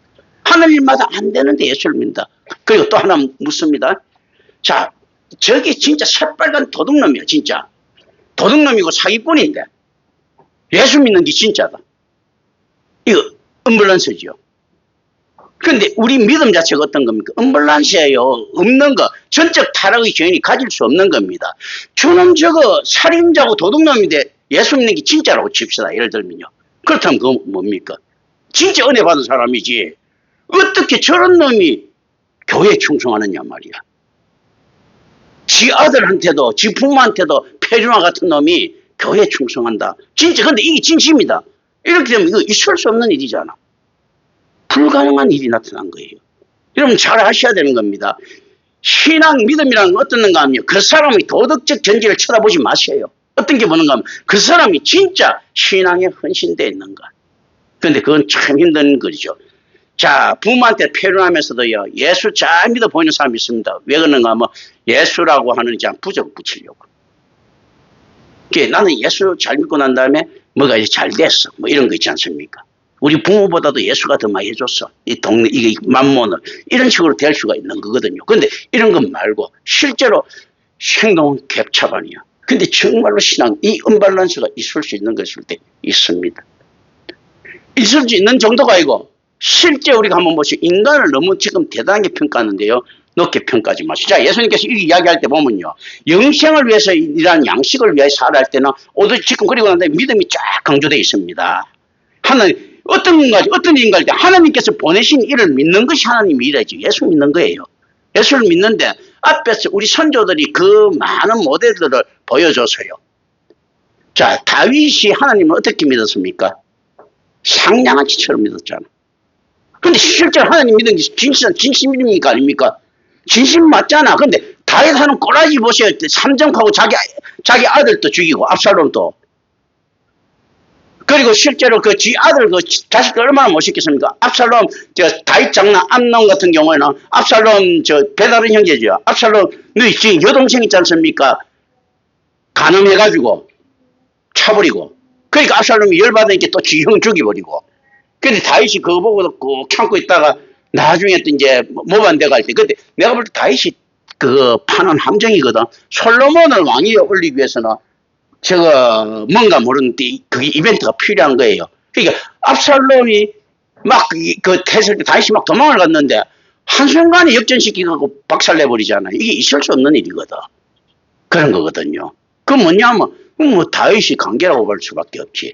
하는 일마다 안 되는데 예수를 믿는다. 그리고 또 하나 묻습니다. 자, 저게 진짜 새빨간 도둑놈이야, 진짜. 도둑놈이고 사기꾼인데. 예수 믿는 게 진짜다. 이거, 언밸런스죠. 근데 우리 믿음 자체가 어떤 겁니까? 언밸런스예요. 없는 거. 전적 타락의 죄인이 가질 수 없는 겁니다. 저는 저거 살인자고 도둑놈인데 예수 믿는 게 진짜라고 칩시다. 예를 들면요. 그렇다면 그건 뭡니까? 진짜 은혜 받은 사람이지. 어떻게 저런 놈이 교회에 충성하느냐 말이야. 지 아들한테도 지 부모한테도 페르마 같은 놈이 교회에 충성한다. 진짜 근데 이게 진심이다. 이렇게 되면 이거 있을 수 없는 일이잖아. 불가능한 일이 나타난 거예요. 여러분 잘 아셔야 되는 겁니다. 신앙 믿음이라는 건 어떻는가 하면 그 사람의 도덕적 전제를 쳐다보지 마세요. 어떤 게 보는가 하면 그 사람이 진짜 신앙에 헌신되어 있는가. 그런데 그건 참 힘든 거죠. 자, 부모한테 표현하면서도요, 예수 잘 믿어 보이는 사람이 있습니다. 왜 그런가 하면 예수라고 하는 이제 부적 붙이려고. 나는 예수 잘 믿고 난 다음에 뭐가 이제 잘 됐어. 뭐 이런 거 있지 않습니까? 우리 부모보다도 예수가 더 많이 해줬어. 이 동네, 이게 만몬을. 이런 식으로 될 수가 있는 거거든요. 근데 이런 것 말고 실제로 행동은 갭차반이야. 근데 정말로 신앙, 이 언밸런스가 있을 수 있는 것일 때 있습니다. 있을 수 있는 정도가 아니고 실제 우리가 한번 보시죠. 인간을 너무 지금 대단하게 평가하는데요. 높게 평가하지 마시죠. 자, 예수님께서 이 이야기할 때 보면요. 영생을 위해서 이러한 양식을 위해 살아야 할 때는 오늘 지금 그리고 난 다음에 믿음이 쫙 강조되어 있습니다. 하나님, 어떤 일인가 할 때 하나님께서 보내신 일을 믿는 것이 하나님의 일이지. 예수 믿는 거예요. 예수를 믿는데 앞에서 우리 선조들이 그 많은 모델들을 보여줘서요. 자, 다윗이 하나님을 어떻게 믿었습니까? 상냥한치처럼 믿었잖아. 근데 실제로 하나님 믿은 게 진심입니까? 아닙니까? 진심 맞잖아. 근데 다윗 하는 꼬라지 보세요. 삼정하고 자기 아들도 죽이고 압살롬도. 그리고 실제로 그 지 아들 그 자식들 얼마나 멋있겠습니까? 압살롬 다윗 장남 암논 같은 경우에는 압살롬 배다른 형제죠. 압살롬 너희 지금 여동생 있지 않습니까? 간음해가지고 차버리고. 그러니까 압살롬이 열받으니까 또 지형 죽여버리고. 근데 다윗이 그거 보고도 꼭 참고 있다가 나중에 또 이제 모반대 갈 때, 근데 내가 볼 때 다윗이 그 파는 함정이거든. 솔로몬을 왕위에 올리기 위해서는 뭔가 모르는데 그게 이벤트가 필요한 거예요. 그러니까 압살롬이 막 그 했을 때 다윗이 막 도망을 갔는데 한순간에 역전시키고 박살내버리잖아. 이게 있을 수 없는 일이거든. 그런 거거든요. 그 뭐냐면 뭐 다윗이 관계라고 볼 수밖에 없지.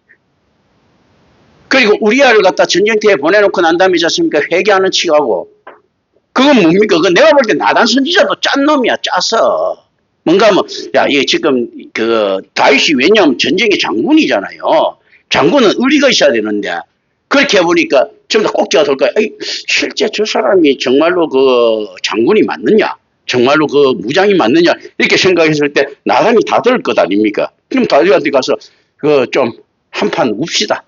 그리고 우리아를 갖다 전쟁터에 보내놓고 난 다음에 졌습니까? 회개하는 칙하고. 그건 뭡니까? 그 내가 볼 때 나단 선지자도 짠 놈이야, 짜서. 뭔가 뭐, 야, 이게 지금 다윗이 왜냐면 전쟁의 장군이잖아요. 장군은 의리가 있어야 되는데. 그렇게 해보니까 전부 다 꼭지가 돌 거야. 실제 저 사람이 정말로 그 장군이 맞느냐? 정말로 그 무장이 맞느냐? 이렇게 생각했을 때 나단이 다 들 것 아닙니까? 그럼 다윗한테 가서 좀 한판 웁시다.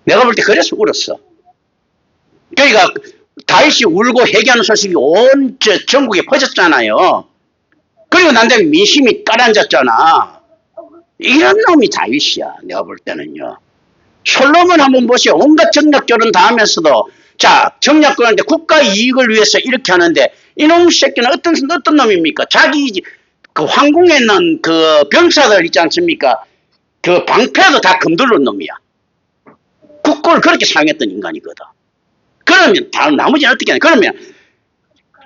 내가 볼 때 그래서 울었어. 그러니까 다윗이 울고 회개하는 소식이 온 전국에 퍼졌잖아요. 그리고 난 다음에 민심이 깔아앉았잖아. 이런 놈이 다윗이야. 내가 볼 때는요. 솔로몬 한번 보세요. 온갖 정략결혼 다 하면서도 자, 정략결혼인데 국가 이익을 위해서 이렇게 하는데 이놈 새끼는 어떤 놈입니까? 자기 그 황궁에 있는 그 병사들 있지 않습니까? 그 방패도 다 금들른 놈이야. 국고를 그렇게 사용했던 인간이거든. 그러면 나머지는 어떻게 하냐? 그러면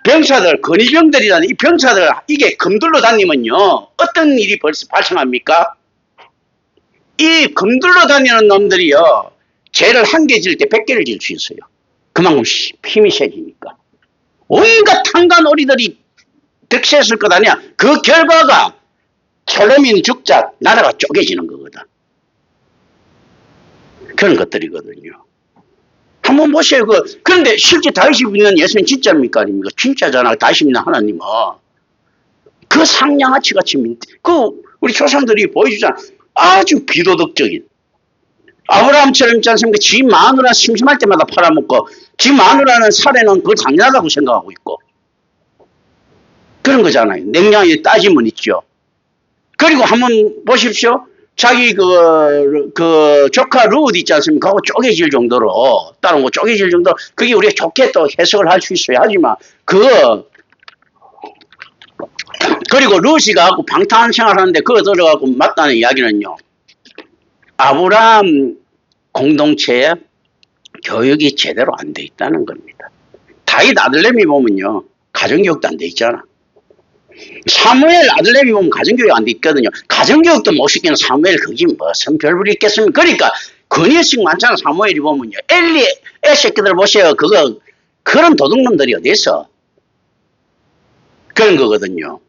병사들, 근위병들이라는 이 병사들 이게 금들로 다니면요 어떤 일이 벌써 발생합니까? 이 금들로 다니는 놈들이요 죄를 한 개 질 때 100개를 질 수 있어요. 그만큼 힘이 세지니까. 온갖 탄간오리들이 득세했을 것 아니야. 그 결과가 솔로몬 죽자 나라가 쪼개지는 거거든. 그런 것들이거든요. 한번 보세요. 그런데 실제 다윗이 믿는 예수는 진짜입니까? 아닙니까? 진짜잖아. 다윗이 믿는 하나님은. 그 상냥하치 같이 우리 조상들이 보여주잖아. 아주 비도덕적인. 아브라함처럼 있지 않습니까? 지 마누라 심심할 때마다 팔아먹고, 지 마누라는 살에는 그걸 당연하다고 생각하고 있고. 그런 거잖아요. 냉정하게 따지면 있죠. 그리고 한번 보십시오. 자기 조카 루드 있지 않습니까? 그거 쪼개질 정도로, 다른 거 쪼개질 정도, 그게 우리가 좋게 또 해석을 할 수 있어야 하지만, 그리고 루시가 하고 방탕한 생활 하는데 그거 들어가고 맞다는 이야기는요. 아브라함 공동체에 교육이 제대로 안 돼 있다는 겁니다. 다윗 아들내미 보면요. 가정교육도 안 돼 있잖아. 사무엘 아들내미 보면 가정교육 안 돼 있거든요. 가정교육도 못 시키는 사무엘 그게 무슨 별볼이 있겠습니까? 그러니까 근위식 많잖아. 사무엘이 보면요. 엘리 애 새끼들 보세요. 그런 도둑놈들이 어디 있어? 그런 거거든요.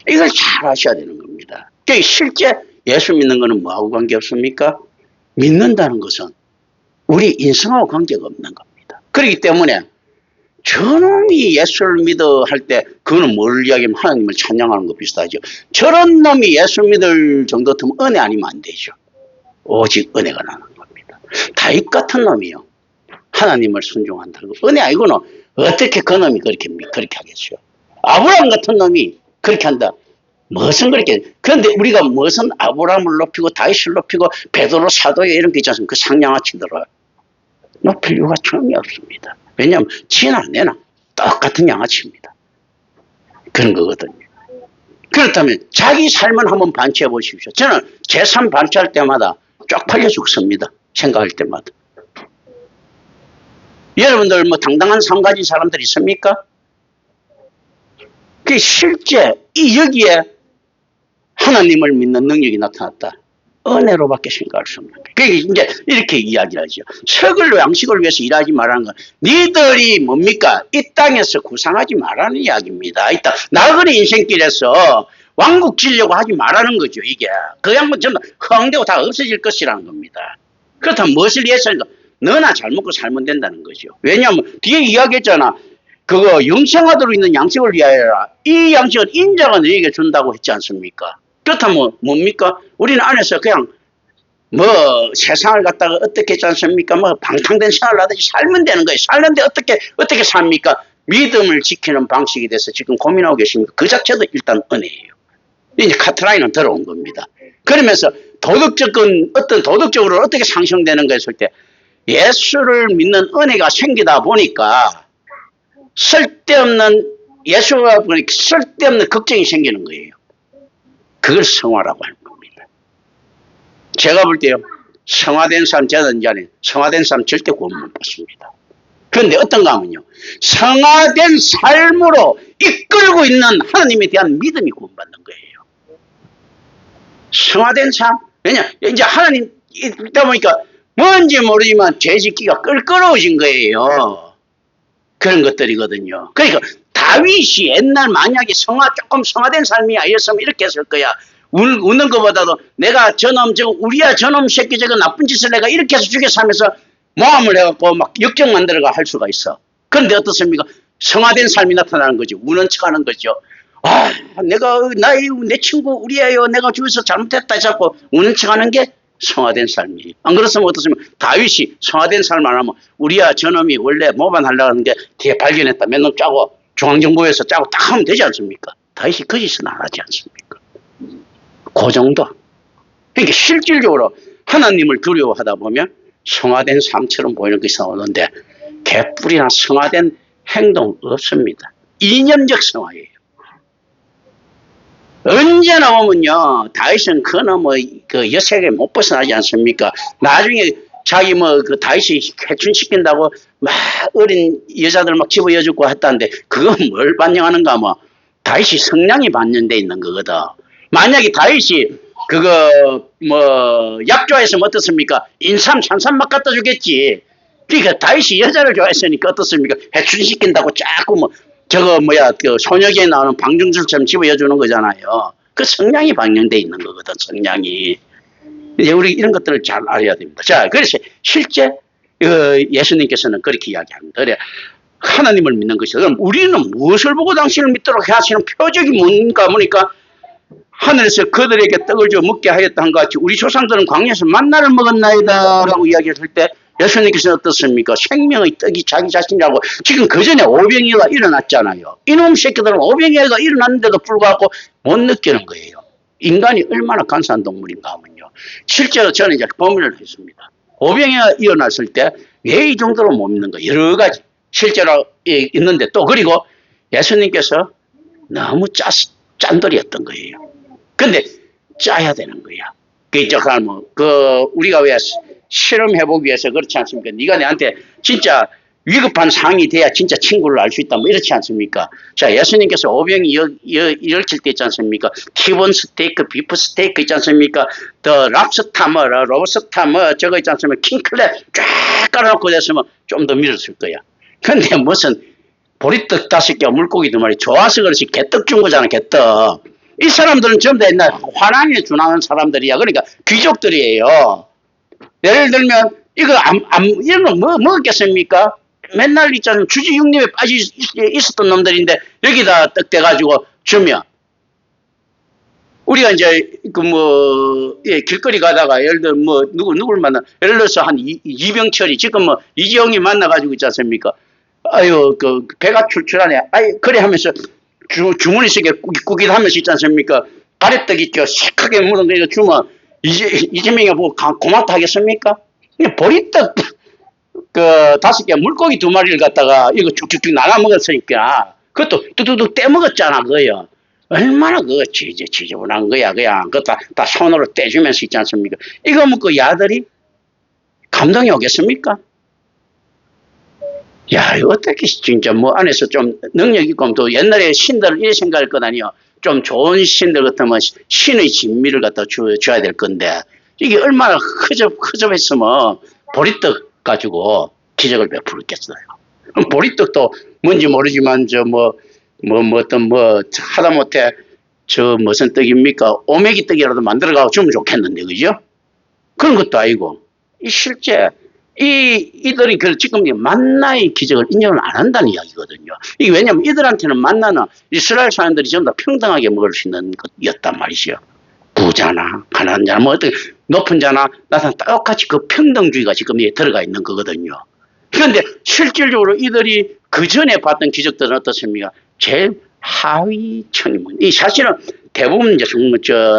이걸 잘 아셔야 되는 겁니다. 그러니까 실제 예수 믿는 것은 뭐하고 관계없습니까? 믿는다는 것은 우리 인성하고 관계가 없는 겁니다. 그렇기 때문에 저놈이 예수를 믿어 할 때 그거는 뭘 이야기하면 하나님을 찬양하는 거 비슷하죠. 저런 놈이 예수 믿을 정도 되면 은혜 아니면 안 되죠. 오직 은혜가 나는 겁니다. 다윗 같은 놈이요. 하나님을 순종한다고. 은혜 아니고는 어떻게 그 놈이 그렇게 하겠어요. 아브라함 같은 놈이 그렇게 한다. 무슨 그렇게. 그런데 우리가 무슨 아브라함을 높이고 다윗을 높이고 베드로 사도에 이런 게 있지 않습니까? 그 상냥하치 들어요. 높일 이유가 전혀 없습니다. 왜냐하면 지나 내나 똑같은 양아치입니다. 그런 거거든요. 그렇다면 자기 삶을 한번 반추해 보십시오. 저는 제 삶 반추할 때마다 쪽팔려 죽습니다. 생각할 때마다. 여러분들 뭐 당당한 삶 가진 사람들 있습니까? 그 실제 이 여기에 하나님을 믿는 능력이 나타났다. 은혜로밖에 생각할 수 없는 거예요. 그게 이제 이렇게 이야기를 하죠. 석을 양식을 위해서 일하지 말라는 건 니들이 뭡니까? 이 땅에서 구상하지 말라는 이야기입니다. 이 땅 나그네 인생길에서 왕국 지려고 하지 말라는 거죠. 이게 그 양반 전부 허황되고 다 없어질 것이라는 겁니다. 그렇다면 무엇을 위해서 너나 잘 먹고 살면 된다는 거죠. 왜냐하면 뒤에 이야기했잖아. 그거 영생하도록 있는 양식을 위하여라. 이 양식은 인자가 너에게 준다고 했지 않습니까? 그렇다면 뭡니까? 우리는 안에서 그냥 뭐 세상을 갖다가 어떻게 했지 않습니까? 뭐 방탕된 생활을 하듯이 살면 되는 거예요. 살는데 어떻게 삽니까? 믿음을 지키는 방식에 대해서 지금 고민하고 계십니까? 그 자체도 일단 은혜예요. 이제 카트라인은 들어온 겁니다. 그러면서 도덕적으로 어떻게 상승되는가 했을 때 예수를 믿는 은혜가 생기다 보니까 쓸데없는 예수가 보니까 쓸데없는 걱정이 생기는 거예요. 그걸 성화라고 하는 겁니다. 제가 볼 때요, 성화된 사람, 저는 이제 성화된 사람 절대 구원 못 받습니다. 그런데 어떤가 하면요, 성화된 삶으로 이끌고 있는 하나님에 대한 믿음이 구원받는 거예요. 성화된 삶, 왜냐, 이제 하나님 있다 보니까 뭔지 모르지만 죄 짓기가 껄끄러워진 거예요. 그런 것들이거든요. 그러니까 다윗이 옛날 만약에 조금 성화된 삶이 아니었으면 이렇게 했을 거야. 우는 것보다도 내가 우리야 저놈 새끼 저거 나쁜 짓을 내가 이렇게 해서 죽여서 하면서 모함을 해갖고 막 역정 만들어가 할 수가 있어. 그런데 어떻습니까? 성화된 삶이 나타나는 거죠. 우는 척 하는 거죠. 아, 내 친구 우리야요. 내가 죽여서 잘못했다 해서 우는 척 하는 게 성화된 삶이에요. 안 그렇으면 어떻습니까? 다윗이 성화된 삶 안 하면 우리야 저놈이 원래 모반하려고 하는 게 뒤에 발견했다. 몇 놈 짜고 중앙정보에서 짜고 딱 하면 되지 않습니까? 다윗이 그 짓은 안 하지 않습니까? 그 정도. 그러니까 실질적으로 하나님을 두려워하다 보면 성화된 삶처럼 보이는 것이 나오는데 개뿔이나 성화된 행동 없습니다. 이념적 성화예요. 언제나 보면요, 다윗은 그 여색에 못 벗어나지 않습니까? 나중에 자기 그 다윗이 회춘시킨다고 막 어린 여자들 막 집어여주고 했다는데 그건 뭘 반영하는가 다윗이 성량이 반영돼 있는 거거든. 만약에 다윗이 약좋아했으면 어떻습니까? 인삼, 산삼 막 갖다 주겠지. 그러니까 다윗이 여자를 좋아했으니까 어떻습니까? 회춘시킨다고 자꾸 소녀기에 나오는 방중술처럼 집어여주는 거잖아요. 그 성량이 반영돼 있는 거거든, 성량이. 이제 우리 이런 것들을 잘 알아야 됩니다. 자, 그래서 실제 예수님께서는 그렇게 이야기합니다. 그래, 하나님을 믿는 것이다. 그럼 우리는 무엇을 보고 당신을 믿도록 하시는 표적이 뭔가 보니까 하늘에서 그들에게 떡을 줘 먹게 하였다 한 것 같이 우리 조상들은 광야에서 만나를 먹었나이다 라고 이야기했을 때 예수님께서는 어떻습니까? 생명의 떡이 자기 자신이라고. 지금 그 전에 오병이어가 일어났잖아요. 이놈 새끼들은 오병이어가 일어났는데도 불구하고 못 느끼는 거예요. 인간이 얼마나 간사한 동물인가 하면요. 실제로 저는 이제 범위를 했습니다. 오병이어가 일어났을 때 왜 이 정도로 못 믿는 거 여러 가지 실제로 있는데 또 그리고 예수님께서 너무 짠돌이었던 거예요. 근데 짜야 되는 거야. 우리가 왜 실험해보기 위해서 그렇지 않습니까? 네가 내한테 진짜 위급한 상황이 돼야 진짜 친구를 알 수 있다. 이렇지 않습니까? 자, 예수님께서 오병이 일으킬 때 있지 않습니까? 티본 스테이크, 비프 스테이크 있지 않습니까? 더 랍스타 로브스타 저거 있지 않습니까? 킹클랩 쫙 깔아놓고 됐으면 좀 더 밀었을 거야. 근데 무슨 보리떡 5개 물고기 2마리 좋아서 그렇지 개떡 준 거잖아, 개떡. 이 사람들은 전부 다 옛날 화랑에 준하는 사람들이야. 그러니까 귀족들이에요. 예를 들면 이거 이런 거 먹었겠습니까? 맨날 있잖아요. 주지 육림에 빠져 있었던 놈들인데 여기다 떡 대가지고 주면 우리가 이제 길거리 가다가 예를 들어 누굴 만나 예를 들어서 한 이병철이 지금 이재용이 만나가지고 있지 않습니까? 아유 배가 출출하네. 아이 그래 하면서 주머니 속에 꾸깃 하면서 있지 않습니까? 가래떡 있죠. 시크하게 묻은 거 주면 이재명이 뭐 고맙다 하겠습니까? 그냥 보리떡 5개 물고기 2마리를 갖다가 이거 쭉쭉쭉 나눠 먹었으니까 그것도 뚝뚝뚝 떼먹었잖아 그거요. 얼마나 그거 지저분한 거야 그냥 그거 다 손으로 떼주면서 있지 않습니까? 이거 먹고 야들이 감동이 오겠습니까? 야 이거 어떻게 진짜 안에서 좀 능력 있고 또 옛날에 신들을 이렇게 생각할 것 아니요. 좀 좋은 신들 같으면 신의 진미를 갖다 줘야 될 건데 이게 얼마나 허접했으면 보리떡 가지고 기적을 베풀었겠어요. 보리떡도 뭔지 모르지만 하다못해 무슨 떡입니까? 오메기 떡이라도 만들어가고 주면 좋겠는데 그죠? 그런 것도 아니고 실제 이들이 지금 만나의 기적을 인정을 안 한다는 이야기거든요. 이게 왜냐면 이들한테는 만나는 이스라엘 사람들이 전부 다 평등하게 먹을 수 있는 것이었단 말이죠. 부자나 가난한 자나 어떻게 높은 자나 나는 똑같이 그 평등주의가 지금 들어가 있는 거거든요. 그런데 실질적으로 이들이 그 전에 봤던 기적들은 어떻습니까? 제일 하위층입니다. 이 사실은 대부분 이제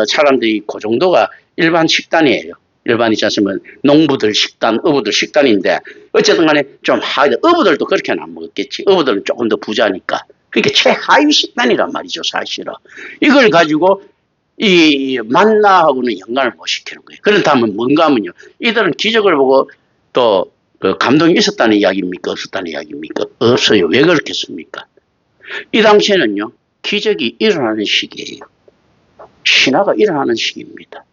사람들이 그 정도가 일반 식단이에요. 일반이지 않으면 농부들 식단, 어부들 식단인데 어쨌든 간에 좀 하위, 어부들도 그렇게는 안 먹었겠지. 어부들은 조금 더 부자니까. 그러니까 최하위 식단이란 말이죠, 사실은. 이걸 가지고 이 만나하고는 연관을 못 시키는 거예요. 그렇다면 뭔가 하면요. 이들은 기적을 보고 또 감동이 있었다는 이야기입니까? 없었다는 이야기입니까? 없어요. 왜 그렇겠습니까? 이 당시에는요. 기적이 일어나는 시기예요. 신화가 일어나는 시기입니다.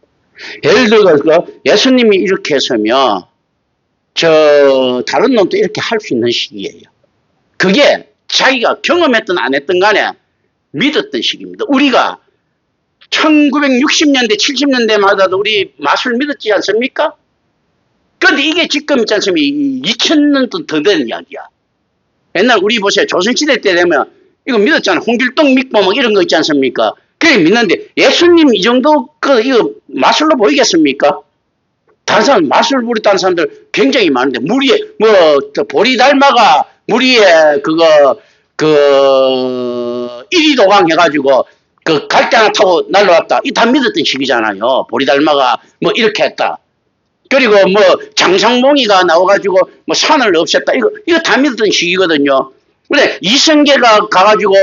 예를 들어서 예수님이 이렇게 했으면 다른 놈도 이렇게 할 수 있는 시기예요. 그게 자기가 경험했든 안 했든 간에 믿었던 시기입니다. 우리가 1960년대, 70년대마다도 우리 마술 믿었지 않습니까? 그런데 이게 지금 있지 않습니까? 2000년도 더 된 이야기야. 옛날 우리 보세요. 조선시대 때 되면 이거 믿었잖아. 홍길동 믿고 뭐 이런 거 있지 않습니까? 그래 믿는데 예수님 이 정도 이거 마술로 보이겠습니까? 다른 사람 마술 부렸다는 사람들 굉장히 많은데 무리에 보리 닮아가 무리에 이리도강 해가지고 갈대 하나 타고 날라왔다. 이 다 믿었던 시기잖아요. 보리 닮아가 이렇게 했다. 그리고 장상봉이가 나와가지고 산을 없앴다. 이거 다 믿었던 시기거든요. 근데 이성계가 가가지고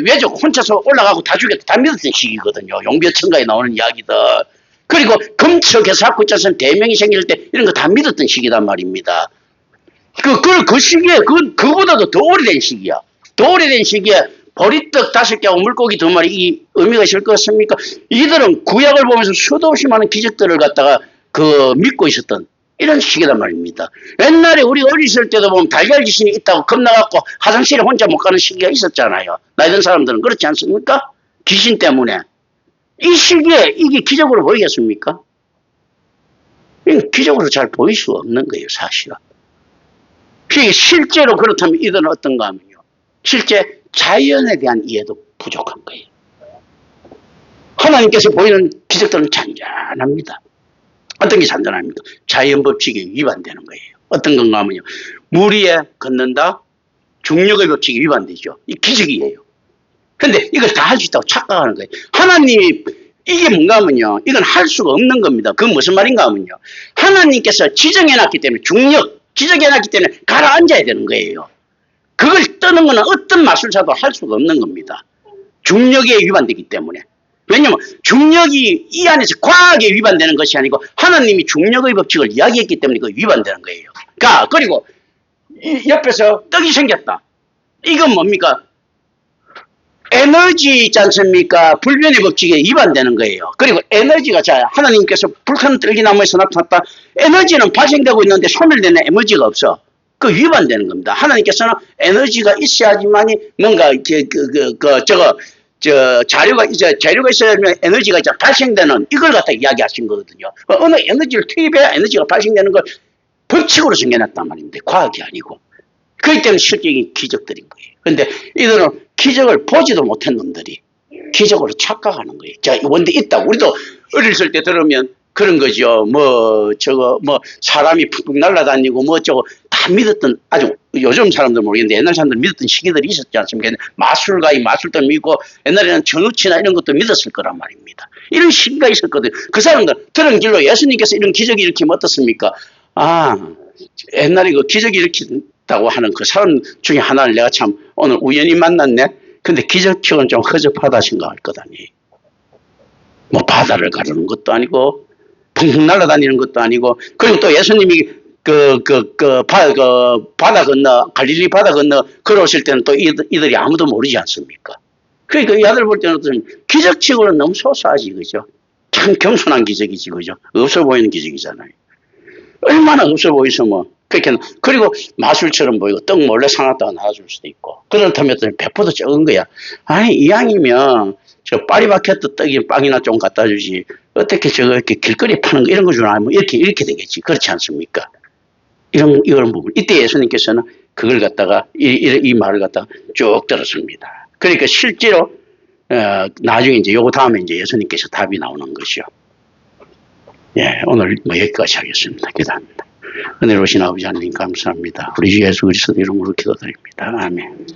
외적 혼자서 올라가고 다 죽였다. 다 믿었던 시기거든요. 용비어천가에 나오는 이야기들. 그리고 검척에서 갖고 있자선 대명이 생길 때 이런 거 다 믿었던 시기단 말입니다. 그 시기에 그보다도 더 오래된 시기야. 더 오래된 시기에 보리떡 5개하고 물고기 2마리 이 의미가 있을 것 같습니까? 이들은 구약을 보면서 수도 없이 많은 기적들을 갖다가 믿고 있었던 이런 시기단 말입니다. 옛날에 우리 어렸을 때도 보면 달걀 귀신이 있다고 겁나갖고 화장실에 혼자 못 가는 시기가 있었잖아요. 나이 든 사람들은 그렇지 않습니까? 귀신 때문에. 이 시기에 이게 기적으로 보이겠습니까? 기적으로 잘 보일 수가 없는 거예요, 사실은. 실제로 그렇다면 이들은 어떤가 하면요. 실제 자연에 대한 이해도 부족한 거예요. 하나님께서 보이는 기적들은 잔잔합니다. 어떤 게 잔잔합니까? 자연 법칙에 위반되는 거예요. 어떤 건가 하면요. 물 위에 걷는다? 중력의 법칙이 위반되죠. 이 기적이에요. 근데 이걸 다 할 수 있다고 착각하는 거예요. 하나님이 이게 뭔가 하면요. 이건 할 수가 없는 겁니다. 그건 무슨 말인가 하면요. 하나님께서 지정해놨기 때문에 중력, 지정해놨기 때문에 가라앉아야 되는 거예요. 그걸 떠는 거는 어떤 마술사도 할 수가 없는 겁니다. 중력에 위반되기 때문에. 왜냐면 중력이 이 안에서 과학에 위반되는 것이 아니고 하나님이 중력의 법칙을 이야기했기 때문에 그 위반되는 거예요. 그리고 옆에서 떡이 생겼다. 이건 뭡니까? 에너지 있지 않습니까? 불변의 법칙에 위반되는 거예요. 그리고 에너지가 하나님께서 불타는 떨기나무에서 나타났다. 에너지는 발생되고 있는데 소멸되는 에너지가 없어. 위반되는 겁니다. 하나님께서는 에너지가 있어야지만이 뭔가 자료가 있어야면 에너지가 이제 발생되는 이걸 갖다 이야기하신 거거든요. 어느 에너지를 투입해야 에너지가 발생되는 걸 법칙으로 정해놨단 말입니다. 과학이 아니고. 그렇기 때문에 실적인 기적들인 거예요. 그런데 이들은 기적을 보지도 못한 놈들이 기적으로 착각하는 거예요. 자, 원대 있다. 우리도 어렸을 때 들으면 그런 거죠. 사람이 푹푹 날아다니고 다 믿었던, 아주 요즘 사람들 모르겠는데 옛날 사람들 믿었던 시기들이 있었지 않습니까? 마술도 믿고 옛날에는 전우치나 이런 것도 믿었을 거란 말입니다. 이런 시기가 있었거든요. 그 사람들 들은 길로 예수님께서 이런 기적이 일으키면 어떻습니까? 옛날에 그 기적이 일으킨다고 하는 그 사람 중에 하나를 내가 참 오늘 우연히 만났네. 근데 기적형은 좀 허접하다 생각할 것 아니에요. 바다를 가르는 것도 아니고 붕붕 날아다니는 것도 아니고, 그리고 또 예수님이 바다 건너, 갈릴리 바다 건너 걸어오실 때는 또 이들이 아무도 모르지 않습니까? 그러니까 이 아들 볼 때는 기적치고는 너무 소소하지, 그죠? 참 겸손한 기적이지, 그죠? 없어 보이는 기적이잖아요. 얼마나 없어 보이서 그리고 마술처럼 보이고 떡 몰래 사놨다가 나와줄 수도 있고, 그렇다면 배포도 적은 거야. 아니, 이왕이면 저 파리바게뜨 떡이 빵이나 좀 갖다 주지. 어떻게 이렇게 길거리 파는 거 이런 거 주나? 이렇게 되겠지. 그렇지 않습니까? 이런 부분. 이때 예수님께서는 그걸 갖다가, 이 말을 갖다가 쭉 들었습니다. 그러니까 실제로, 나중에 이제 요거 다음에 이제 예수님께서 답이 나오는 것이요. 예, 오늘 여기까지 하겠습니다. 기도합니다. 은혜로우신 아버지 하나님 감사합니다. 우리 주 예수 그리스도 이름으로 기도드립니다. 아멘.